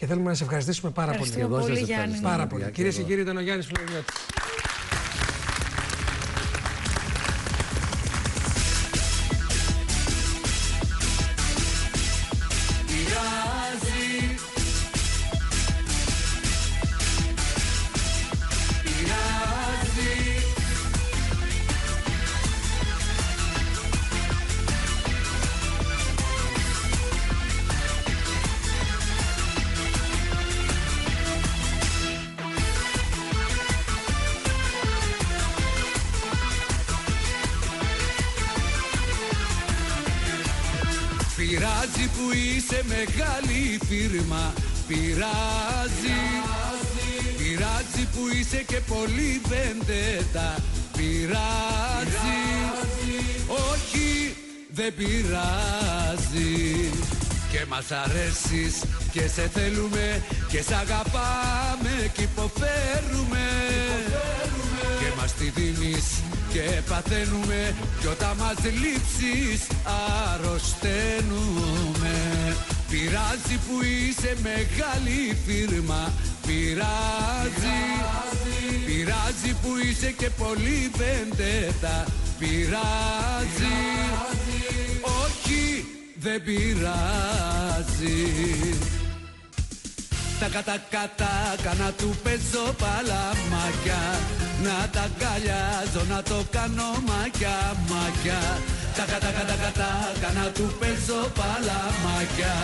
και θέλουμε να σε ευχαριστήσουμε πάρα πολύ. Εγώ σας ευχαριστώ. Πάρα πολύ. Κυρίες και κύριοι, ήταν ο Γιάννης Φλωρινιώτης. Πειράζει που είσαι μεγάλη φίρμα, πειράζει. Πειράζει που είσαι και πολύ βεντέτα, πειράζει. Όχι, δεν πειράζει. Και μας αρέσεις και σε θέλουμε και σ' αγαπάμε και υποφέρουμε. Και μας τη δίνεις και παθαίνουμε κι όταν μας λείψεις αρρωσταίνουμε. Πειράζει που είσαι μεγάλη φίρμα, πειράζει. Πειράζει που είσαι και πολύ βεντέτα, πειράζει. Όχι, δεν πειράζει. Τα κατακατάκα να του παίζω παλαμάκια, να τα αγκαλιάζω να το κάνω μακιά μακιά. Τα κατακατάκα να του παίζω παλαμάκια,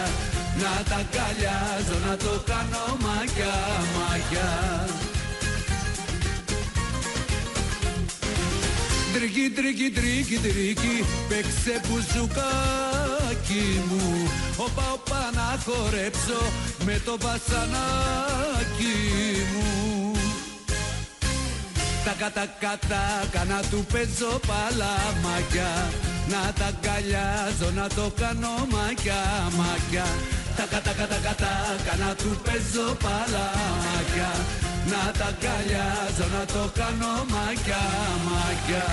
να τα αγκαλιάζω να το κάνω μακιά μακιά. Τρίκι, τρίκι, τρίκι, τρίκι, παίξε μπουζουκάκι μου. Όπα, όπα να χορέψω με το βασανάκι μου. Τα κατακατάκα να του παίζω παλαμάκια, να τα αγκαλιάζω να το κάνω μακιά μακιά. Τα κατακατάκα να του παίζω παλαμάκια, να τα αγκαλιάζω να το κάνω μακιά μακιά.